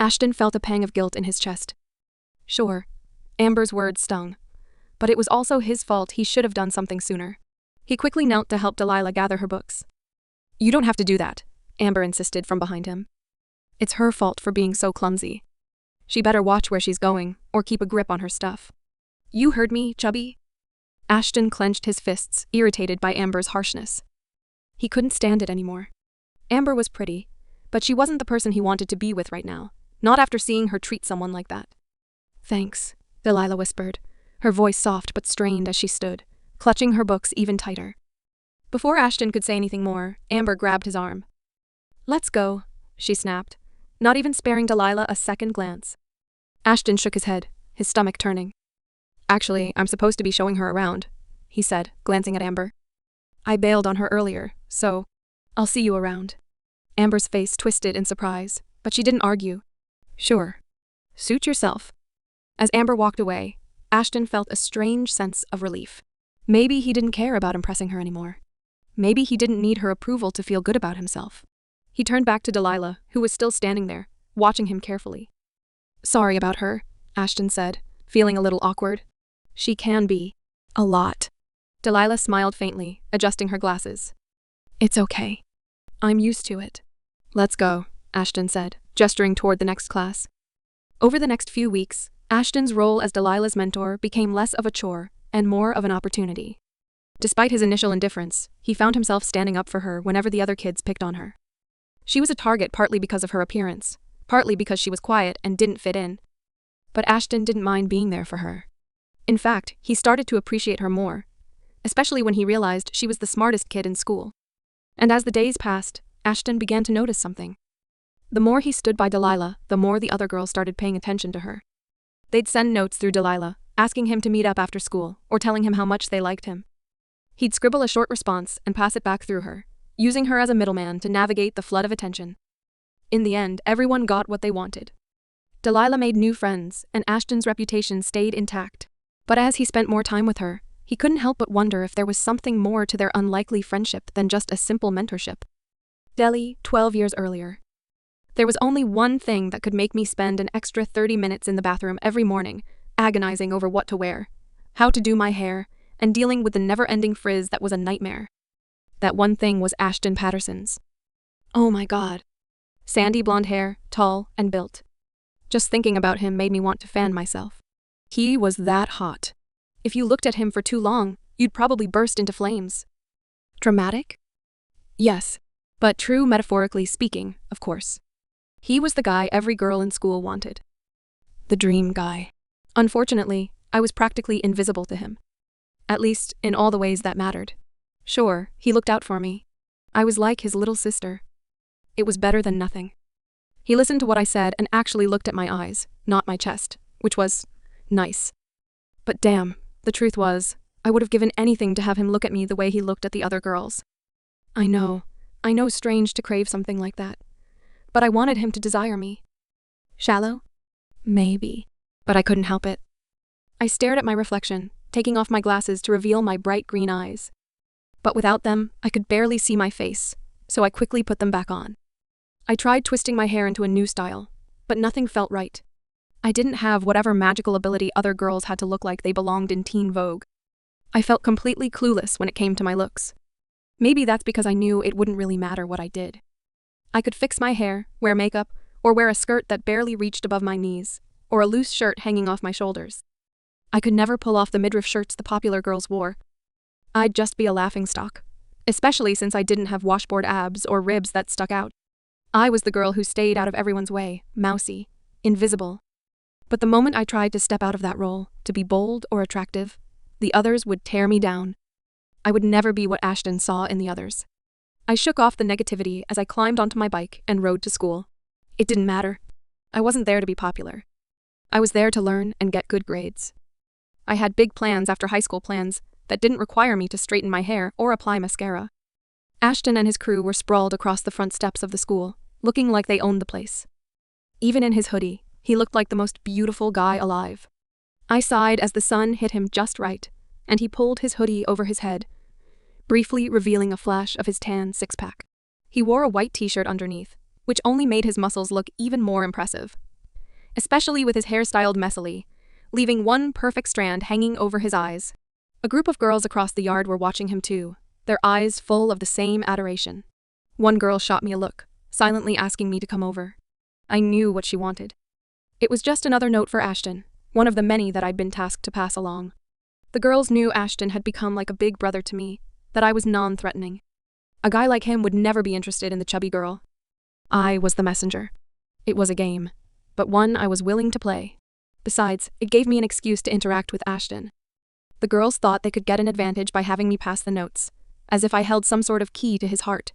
Ashton felt a pang of guilt in his chest. Sure, Amber's words stung. But it was also his fault. He should have done something sooner. He quickly knelt to help Delilah gather her books. You don't have to do that, Amber insisted from behind him. It's her fault for being so clumsy. She better watch where she's going, or keep a grip on her stuff. You heard me, chubby? Ashton clenched his fists, irritated by Amber's harshness. He couldn't stand it anymore. Amber was pretty, but she wasn't the person he wanted to be with right now, not after seeing her treat someone like that. Thanks, Delilah whispered, her voice soft but strained as she stood, clutching her books even tighter. Before Ashton could say anything more, Amber grabbed his arm. Let's go, she snapped, not even sparing Delilah a second glance. Ashton shook his head, his stomach turning. Actually, I'm supposed to be showing her around, he said, glancing at Amber. I bailed on her earlier, so I'll see you around. Amber's face twisted in surprise, but she didn't argue. Sure. Suit yourself. As Amber walked away, Ashton felt a strange sense of relief. Maybe he didn't care about impressing her anymore. Maybe he didn't need her approval to feel good about himself. He turned back to Delilah, who was still standing there, watching him carefully. Sorry about her, Ashton said, feeling a little awkward. She can be. A lot. Delilah smiled faintly, adjusting her glasses. It's okay. I'm used to it. Let's go, Ashton said, gesturing toward the next class. Over the next few weeks, Ashton's role as Delilah's mentor became less of a chore and more of an opportunity. Despite his initial indifference, he found himself standing up for her whenever the other kids picked on her. She was a target partly because of her appearance, partly because she was quiet and didn't fit in. But Ashton didn't mind being there for her. In fact, he started to appreciate her more, especially when he realized she was the smartest kid in school. And as the days passed, Ashton began to notice something. The more he stood by Delilah, the more the other girls started paying attention to her. They'd send notes through Delilah, asking him to meet up after school, or telling him how much they liked him. He'd scribble a short response and pass it back through her, using her as a middleman to navigate the flood of attention. In the end, everyone got what they wanted. Delilah made new friends, and Ashton's reputation stayed intact. But as he spent more time with her, he couldn't help but wonder if there was something more to their unlikely friendship than just a simple mentorship. Delhi, 12 years earlier. There was only one thing that could make me spend an extra 30 minutes in the bathroom every morning, agonizing over what to wear, how to do my hair, and dealing with the never-ending frizz that was a nightmare. That one thing was Ashton Patterson's. Oh my God. Sandy blonde hair, tall and built. Just thinking about him made me want to fan myself. He was that hot. If you looked at him for too long, you'd probably burst into flames. Dramatic? Yes, but true metaphorically speaking, of course. He was the guy every girl in school wanted. The dream guy. Unfortunately, I was practically invisible to him. At least, in all the ways that mattered. Sure, he looked out for me. I was like his little sister. It was better than nothing. He listened to what I said and actually looked at my eyes, not my chest, which was nice. But damn, the truth was, I would have given anything to have him look at me the way he looked at the other girls. I know strange to crave something like that. But I wanted him to desire me. Shallow? Maybe. But I couldn't help it. I stared at my reflection, taking off my glasses to reveal my bright green eyes. But without them, I could barely see my face, so I quickly put them back on. I tried twisting my hair into a new style, but nothing felt right. I didn't have whatever magical ability other girls had to look like they belonged in teen Vogue. I felt completely clueless when it came to my looks. Maybe that's because I knew it wouldn't really matter what I did. I could fix my hair, wear makeup, or wear a skirt that barely reached above my knees, or a loose shirt hanging off my shoulders. I could never pull off the midriff shirts the popular girls wore. I'd just be a laughingstock, especially since I didn't have washboard abs or ribs that stuck out. I was the girl who stayed out of everyone's way, mousy, invisible. But the moment I tried to step out of that role, to be bold or attractive, the others would tear me down. I would never be what Ashton saw in the others. I shook off the negativity as I climbed onto my bike and rode to school. It didn't matter. I wasn't there to be popular. I was there to learn and get good grades. I had big plans after high school plans that didn't require me to straighten my hair or apply mascara. Ashton and his crew were sprawled across the front steps of the school, looking like they owned the place. Even in his hoodie, he looked like the most beautiful guy alive. I sighed as the sun hit him just right, and he pulled his hoodie over his head, briefly revealing a flash of his tan six-pack. He wore a white t-shirt underneath, which only made his muscles look even more impressive, especially with his hair styled messily, leaving one perfect strand hanging over his eyes. A group of girls across the yard were watching him too, their eyes full of the same adoration. One girl shot me a look, silently asking me to come over. I knew what she wanted. It was just another note for Ashton, one of the many that I'd been tasked to pass along. The girls knew Ashton had become like a big brother to me, that I was non-threatening. A guy like him would never be interested in the chubby girl. I was the messenger. It was a game, but one I was willing to play. Besides, it gave me an excuse to interact with Ashton. The girls thought they could get an advantage by having me pass the notes, as if I held some sort of key to his heart.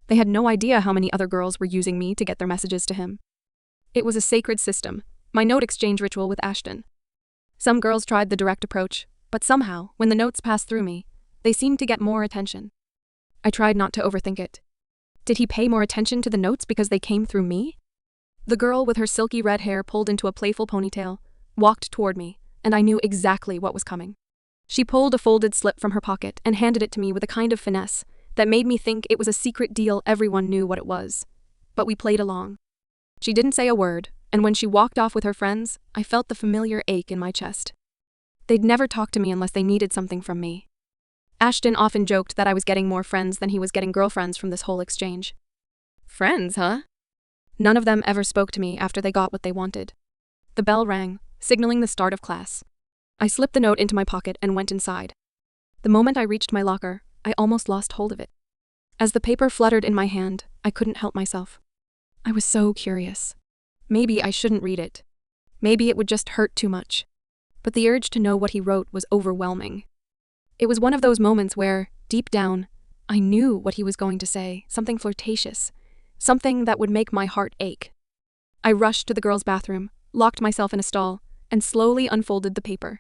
They had no idea how many other girls were using me to get their messages to him. It was a sacred system, my note exchange ritual with Ashton. Some girls tried the direct approach, but somehow, when the notes passed through me, they seemed to get more attention. I tried not to overthink it. Did he pay more attention to the notes because they came through me? The girl with her silky red hair pulled into a playful ponytail walked toward me, and I knew exactly what was coming. She pulled a folded slip from her pocket and handed it to me with a kind of finesse that made me think it was a secret deal everyone knew what it was. But we played along. She didn't say a word, and when she walked off with her friends, I felt the familiar ache in my chest. They'd never talk to me unless they needed something from me. Ashton often joked that I was getting more friends than he was getting girlfriends from this whole exchange. Friends, huh? None of them ever spoke to me after they got what they wanted. The bell rang, signaling the start of class. I slipped the note into my pocket and went inside. The moment I reached my locker, I almost lost hold of it. As the paper fluttered in my hand, I couldn't help myself. I was so curious. Maybe I shouldn't read it. Maybe it would just hurt too much. But the urge to know what he wrote was overwhelming. It was one of those moments where, deep down, I knew what he was going to say, something flirtatious, something that would make my heart ache. I rushed to the girls' bathroom, locked myself in a stall, and slowly unfolded the paper.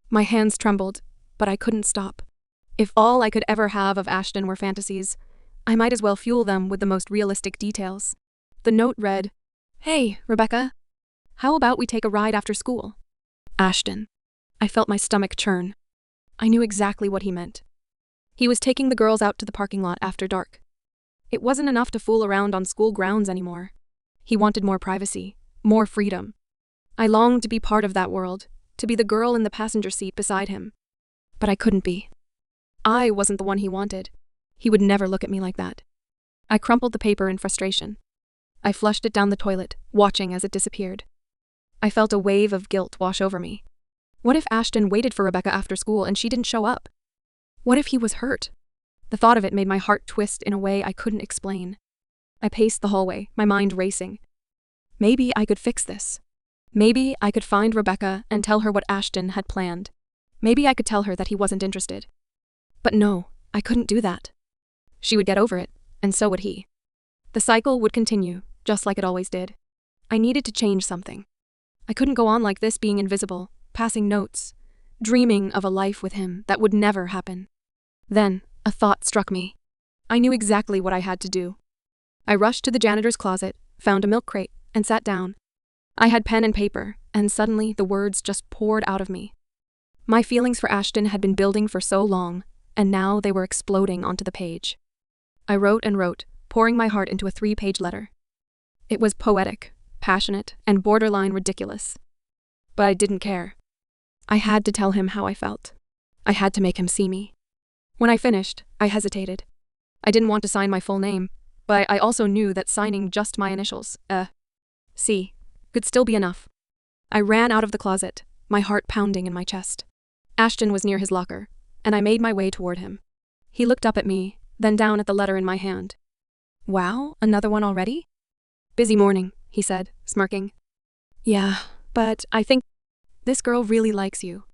My hands trembled, but I couldn't stop. If all I could ever have of Ashton were fantasies, I might as well fuel them with the most realistic details. The note read, "Hey, Rebecca, how about we take a ride after school?" Ashton. I felt my stomach churn. I knew exactly what he meant. He was taking the girls out to the parking lot after dark. It wasn't enough to fool around on school grounds anymore. He wanted more privacy, more freedom. I longed to be part of that world, to be the girl in the passenger seat beside him. But I couldn't be. I wasn't the one he wanted. He would never look at me like that. I crumpled the paper in frustration. I flushed it down the toilet, watching as it disappeared. I felt a wave of guilt wash over me. What if Ashton waited for Rebecca after school and she didn't show up? What if he was hurt? The thought of it made my heart twist in a way I couldn't explain. I paced the hallway, my mind racing. Maybe I could fix this. Maybe I could find Rebecca and tell her what Ashton had planned. Maybe I could tell her that he wasn't interested. But no, I couldn't do that. She would get over it, and so would he. The cycle would continue, just like it always did. I needed to change something. I couldn't go on like this, being invisible, passing notes, dreaming of a life with him that would never happen. Then, a thought struck me. I knew exactly what I had to do. I rushed to the janitor's closet, found a milk crate, and sat down. I had pen and paper, and suddenly the words just poured out of me. My feelings for Ashton had been building for so long, and now they were exploding onto the page. I wrote and wrote, pouring my heart into a 3-page letter. It was poetic, passionate, and borderline ridiculous. But I didn't care. I had to tell him how I felt. I had to make him see me. When I finished, I hesitated. I didn't want to sign my full name, but I also knew that signing just my initials, C, could still be enough. I ran out of the closet, my heart pounding in my chest. Ashton was near his locker, and I made my way toward him. He looked up at me, then down at the letter in my hand. "Wow, another one already?" "Busy morning," he said, smirking. "Yeah, but I think this girl really likes you."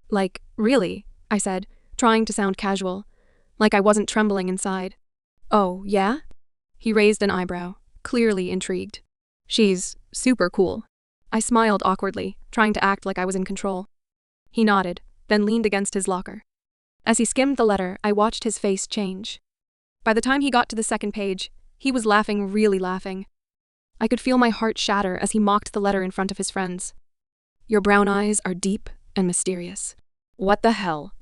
"Like, really?" I said, trying to sound casual, like I wasn't trembling inside. "Oh, yeah?" He raised an eyebrow, clearly intrigued. "She's super cool." I smiled awkwardly, trying to act like I was in control. He nodded, then leaned against his locker. As he skimmed the letter, I watched his face change. By the time he got to the second page, he was laughing, really laughing. I could feel my heart shatter as he mocked the letter in front of his friends. "Your brown eyes are deep and mysterious." "What the hell?"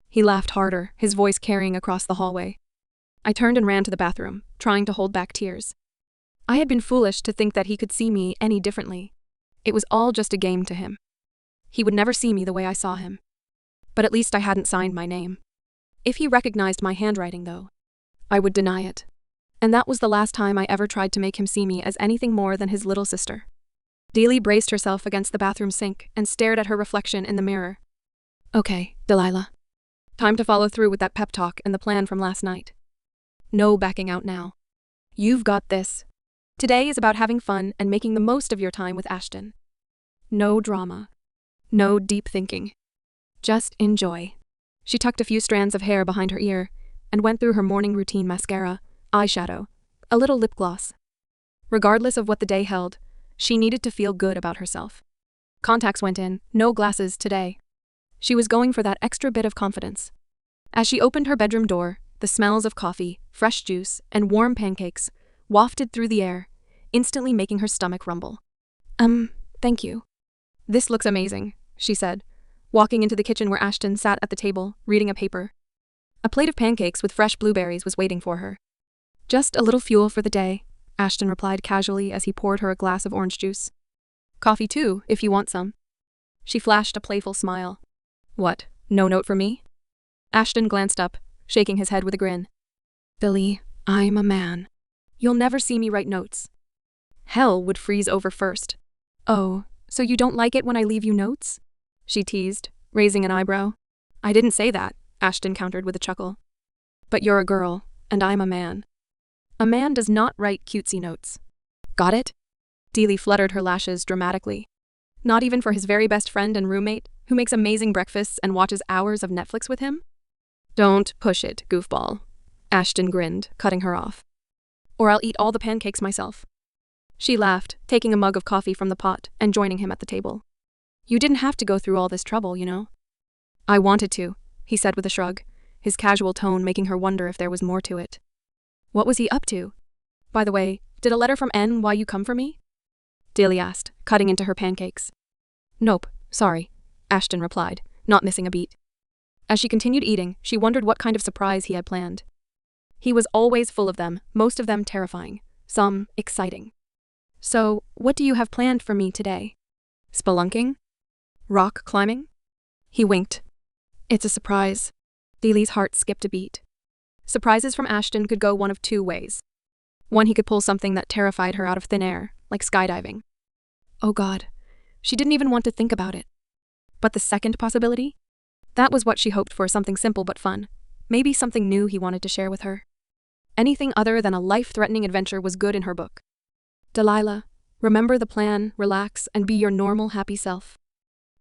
He laughed harder, his voice carrying across the hallway. I turned and ran to the bathroom, trying to hold back tears. I had been foolish to think that he could see me any differently. It was all just a game to him. He would never see me the way I saw him. But at least I hadn't signed my name. If he recognized my handwriting, though, I would deny it. And that was the last time I ever tried to make him see me as anything more than his little sister. Dealey braced herself against the bathroom sink and stared at her reflection in the mirror. Okay, Delilah. Time to follow through with that pep talk and the plan from last night. No backing out now. You've got this. Today is about having fun and making the most of your time with Ashton. No drama. No deep thinking. Just enjoy. She tucked a few strands of hair behind her ear and went through her morning routine: mascara, eyeshadow, a little lip gloss. Regardless of what the day held, she needed to feel good about herself. Contacts went in, no glasses today. She was going for that extra bit of confidence. As she opened her bedroom door, the smells of coffee, fresh juice, and warm pancakes wafted through the air, instantly making her stomach rumble. Thank you. This looks amazing, she said, walking into the kitchen where Ashton sat at the table, reading a paper. A plate of pancakes with fresh blueberries was waiting for her. Just a little fuel for the day, Ashton replied casually as he poured her a glass of orange juice. Coffee too, if you want some. She flashed a playful smile. What, no note for me? Ashton glanced up, shaking his head with a grin. Billy, I'm a man. You'll never see me write notes. Hell would freeze over first. Oh, so you don't like it when I leave you notes? She teased, raising an eyebrow. I didn't say that, Ashton countered with a chuckle. But you're a girl, and I'm a man. A man does not write cutesy notes. Got it? Dealey fluttered her lashes dramatically. Not even for his very best friend and roommate, who makes amazing breakfasts and watches hours of Netflix with him? Don't push it, goofball. Ashton grinned, cutting her off. Or I'll eat all the pancakes myself. She laughed, taking a mug of coffee from the pot and joining him at the table. You didn't have to go through all this trouble, you know. I wanted to, he said with a shrug, his casual tone making her wonder if there was more to it. What was he up to? By the way, did a letter from N why you come for me? Dealey asked, cutting into her pancakes. Nope, sorry, Ashton replied, not missing a beat. As she continued eating, she wondered what kind of surprise he had planned. He was always full of them, most of them terrifying, some exciting. So, what do you have planned for me today? Spelunking? Rock climbing? He winked. It's a surprise. Dealey's heart skipped a beat. Surprises from Ashton could go one of two ways. One, he could pull something that terrified her out of thin air, like skydiving. Oh God, she didn't even want to think about it. But the second possibility? That was what she hoped for, something simple but fun. Maybe something new he wanted to share with her. Anything other than a life-threatening adventure was good in her book. Delilah, remember the plan, relax, and be your normal, happy self.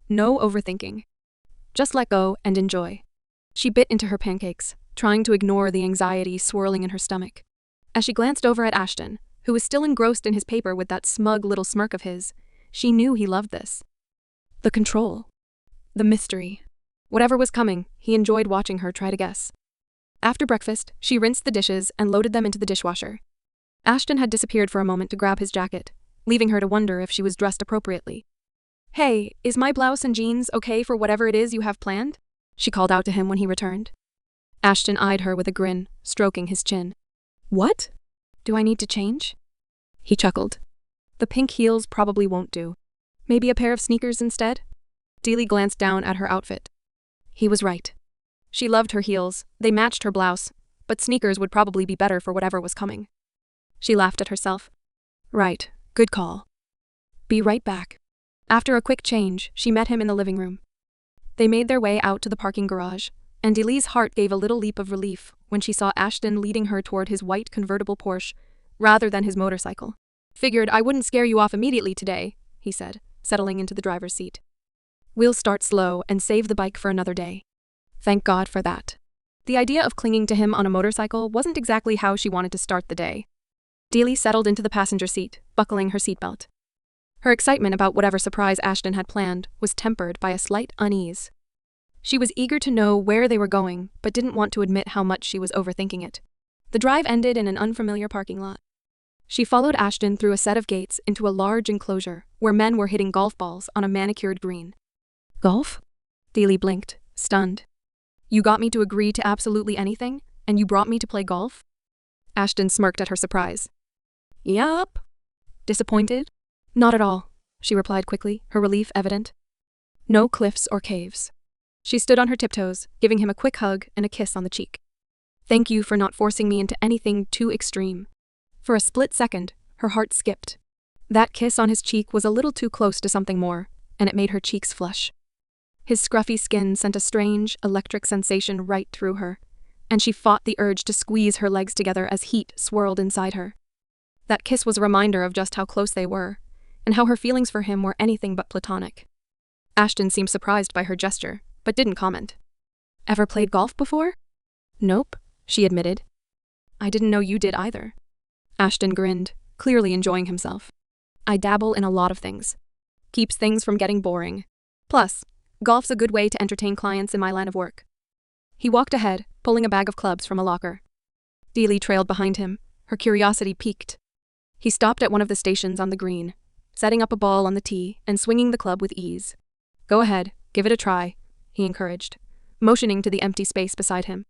No overthinking. Just let go and enjoy. She bit into her pancakes, trying to ignore the anxiety swirling in her stomach. As she glanced over at Ashton, who was still engrossed in his paper with that smug little smirk of his, she knew he loved this. The control. The mystery. Whatever was coming, he enjoyed watching her try to guess. After breakfast, she rinsed the dishes and loaded them into the dishwasher. Ashton had disappeared for a moment to grab his jacket, leaving her to wonder if she was dressed appropriately. Hey, is my blouse and jeans okay for whatever it is you have planned? She called out to him when he returned. Ashton eyed her with a grin, stroking his chin. What? Do I need to change? He chuckled. The pink heels probably won't do. Maybe a pair of sneakers instead? Dealey glanced down at her outfit. He was right. She loved her heels, they matched her blouse, but sneakers would probably be better for whatever was coming. She laughed at herself. Right, good call. Be right back. After a quick change, she met him in the living room. They made their way out to the parking garage, and Dealey's heart gave a little leap of relief when she saw Ashton leading her toward his white convertible Porsche, rather than his motorcycle. Figured I wouldn't scare you off immediately today, he said, settling into the driver's seat. We'll start slow and save the bike for another day. Thank God for that. The idea of clinging to him on a motorcycle wasn't exactly how she wanted to start the day. Dealey settled into the passenger seat, buckling her seatbelt. Her excitement about whatever surprise Ashton had planned was tempered by a slight unease. She was eager to know where they were going, but didn't want to admit how much she was overthinking it. The drive ended in an unfamiliar parking lot. She followed Ashton through a set of gates into a large enclosure where men were hitting golf balls on a manicured green. Golf? Dealey blinked, stunned. You got me to agree to absolutely anything, and you brought me to play golf? Ashton smirked at her surprise. Yup. Disappointed? Not at all. she replied quickly, her relief evident. No cliffs or caves. She stood on her tiptoes, giving him a quick hug and a kiss on the cheek. Thank you for not forcing me into anything too extreme. For a split second, her heart skipped. That kiss on his cheek was a little too close to something more, and it made her cheeks flush. His scruffy skin sent a strange, electric sensation right through her, and she fought the urge to squeeze her legs together as heat swirled inside her. That kiss was a reminder of just how close they were, and how her feelings for him were anything but platonic. Ashton seemed surprised by her gesture, but didn't comment. Ever played golf before? Nope, she admitted. I didn't know you did either. Ashton grinned, clearly enjoying himself. I dabble in a lot of things. Keeps things from getting boring. Plus, golf's a good way to entertain clients in my line of work. He walked ahead, pulling a bag of clubs from a locker. Deely trailed behind him, her curiosity piqued. He stopped at one of the stations on the green, setting up a ball on the tee and swinging the club with ease. Go ahead, give it a try, he encouraged, motioning to the empty space beside him.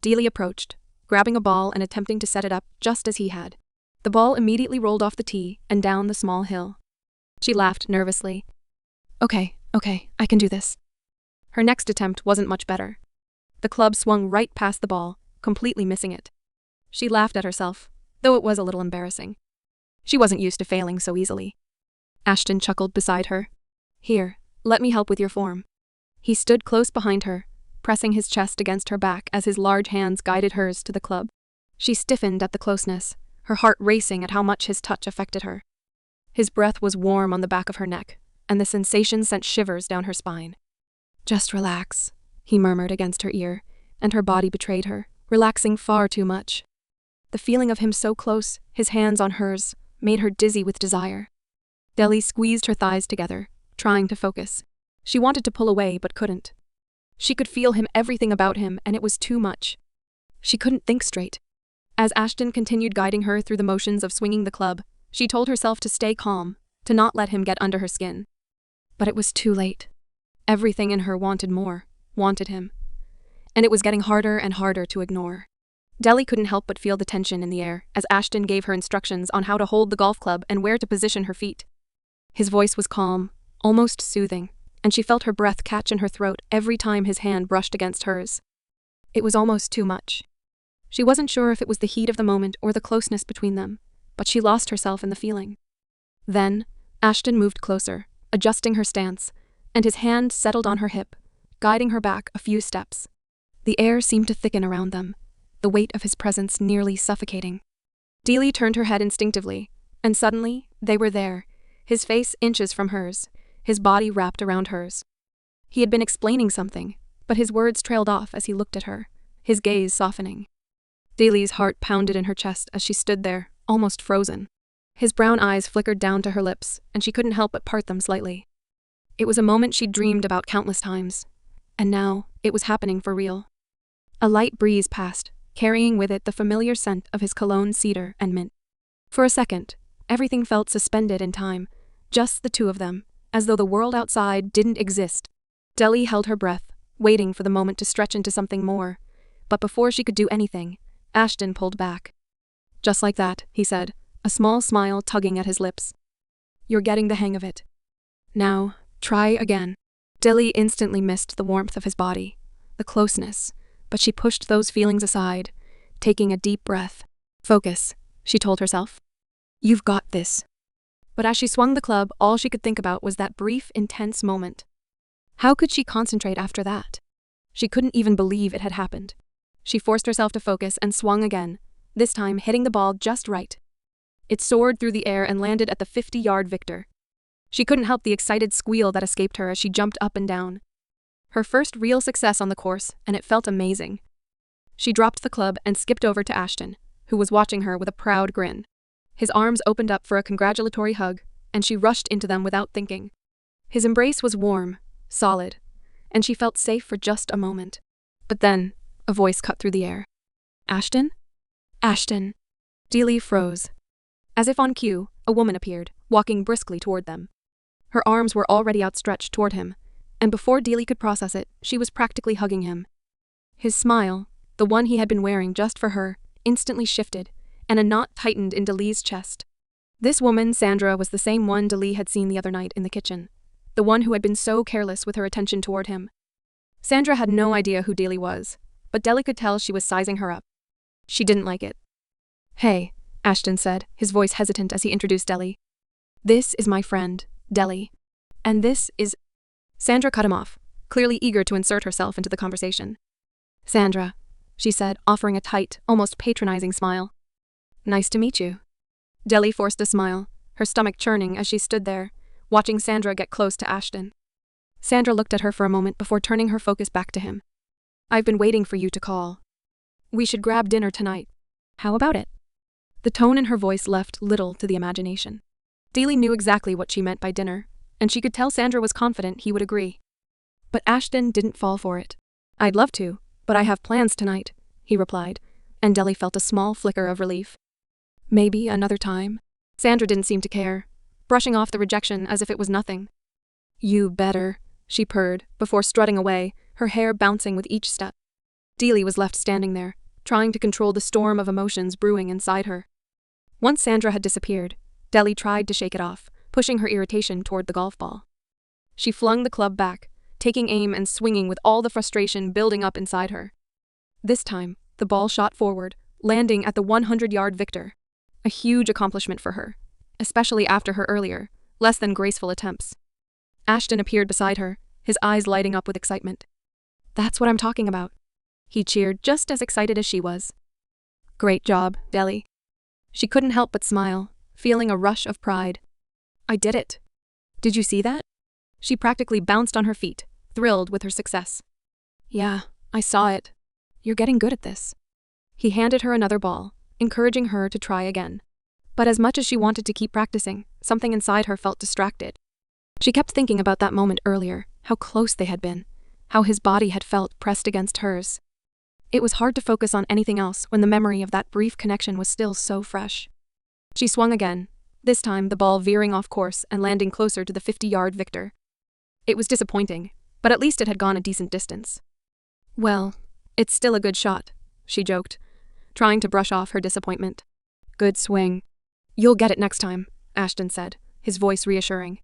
Deely approached, grabbing a ball and attempting to set it up just as he had. The ball immediately rolled off the tee and down the small hill. She laughed nervously. Okay, I can do this. Her next attempt wasn't much better. The club swung right past the ball, completely missing it. She laughed at herself, though it was a little embarrassing. She wasn't used to failing so easily. Ashton chuckled beside her. Here, let me help with your form. He stood close behind her, pressing his chest against her back as his large hands guided hers to the club. She stiffened at the closeness, her heart racing at how much his touch affected her. His breath was warm on the back of her neck, and the sensation sent shivers down her spine. Just relax, he murmured against her ear, and her body betrayed her, relaxing far too much. The feeling of him so close, his hands on hers, made her dizzy with desire. Deely squeezed her thighs together, trying to focus. She wanted to pull away but couldn't. She could feel him, everything about him, and it was too much. She couldn't think straight. As Ashton continued guiding her through the motions of swinging the club, she told herself to stay calm, to not let him get under her skin. But it was too late. Everything in her wanted more, wanted him. And it was getting harder and harder to ignore. Deely couldn't help but feel the tension in the air as Ashton gave her instructions on how to hold the golf club and where to position her feet. His voice was calm, almost soothing, and she felt her breath catch in her throat every time his hand brushed against hers. It was almost too much. She wasn't sure if it was the heat of the moment or the closeness between them, but she lost herself in the feeling. Then, Ashton moved closer, adjusting her stance, and his hand settled on her hip, guiding her back a few steps. The air seemed to thicken around them, the weight of his presence nearly suffocating. Deely turned her head instinctively, and suddenly, they were there, his face inches from hers, his body wrapped around hers. He had been explaining something, but his words trailed off as he looked at her, his gaze softening. Deely's heart pounded in her chest as she stood there, almost frozen. His brown eyes flickered down to her lips, and she couldn't help but part them slightly. It was a moment she'd dreamed about countless times, and now it was happening for real. A light breeze passed, carrying with it the familiar scent of his cologne, cedar, and mint. For a second, everything felt suspended in time, just the two of them, as though the world outside didn't exist. Deely held her breath, waiting for the moment to stretch into something more, but before she could do anything, Ashton pulled back. Just like that, he said, a small smile tugging at his lips. You're getting the hang of it. Now, try again. Deely instantly missed the warmth of his body, the closeness, but she pushed those feelings aside, taking a deep breath. Focus, she told herself. You've got this. But as she swung the club, all she could think about was that brief, intense moment. How could she concentrate after that? She couldn't even believe it had happened. She forced herself to focus and swung again, this time hitting the ball just right. It soared through the air and landed at the 50-yard victor. She couldn't help the excited squeal that escaped her as she jumped up and down. Her first real success on the course, and it felt amazing. She dropped the club and skipped over to Ashton, who was watching her with a proud grin. His arms opened up for a congratulatory hug, and she rushed into them without thinking. His embrace was warm, solid, and she felt safe for just a moment. But then, a voice cut through the air. Ashton? Ashton. Deely froze. As if on cue, a woman appeared, walking briskly toward them. Her arms were already outstretched toward him, and before Deely could process it, she was practically hugging him. His smile, the one he had been wearing just for her, instantly shifted, and a knot tightened in Deely's chest. This woman, Sandra, was the same one Dali had seen the other night in the kitchen. The one who had been so careless with her attention toward him. Sandra had no idea who Dali was, but Deli could tell she was sizing her up. She didn't like it. "Hey," Ashton said, his voice hesitant as he introduced Deli. "This is my friend, Deli. And this is—" Sandra cut him off, clearly eager to insert herself into the conversation. "Sandra," she said, offering a tight, almost patronizing smile. "Nice to meet you." Deli forced a smile, her stomach churning as she stood there, watching Sandra get close to Ashton. Sandra looked at her for a moment before turning her focus back to him. "I've been waiting for you to call. We should grab dinner tonight. How about it?" The tone in her voice left little to the imagination. Deli knew exactly what she meant by dinner, and she could tell Sandra was confident he would agree. But Ashton didn't fall for it. "I'd love to, but I have plans tonight," he replied, and Deli felt a small flicker of relief. "Maybe another time?" Sandra didn't seem to care, brushing off the rejection as if it was nothing. "You better," she purred, before strutting away, her hair bouncing with each step. Deli was left standing there, trying to control the storm of emotions brewing inside her. Once Sandra had disappeared, Deli tried to shake it off, pushing her irritation toward the golf ball. She flung the club back, taking aim and swinging with all the frustration building up inside her. This time, the ball shot forward, landing at the 100-yard victor. A huge accomplishment for her, especially after her earlier, less than graceful attempts. Ashton appeared beside her, his eyes lighting up with excitement. "That's what I'm talking about." He cheered just as excited as she was. "Great job, Deli." She couldn't help but smile, feeling a rush of pride. "I did it. Did you see that?" She practically bounced on her feet, thrilled with her success. "Yeah, I saw it. You're getting good at this." He handed her another ball, encouraging her to try again. But as much as she wanted to keep practicing, something inside her felt distracted. She kept thinking about that moment earlier, how close they had been, how his body had felt pressed against hers. It was hard to focus on anything else when the memory of that brief connection was still so fresh. She swung again, this time the ball veering off course and landing closer to the 50-yard victor. It was disappointing, but at least it had gone a decent distance. "Well, it's still a good shot," she joked, trying to brush off her disappointment. "Good swing." "You'll get it next time," Ashton said, his voice reassuring.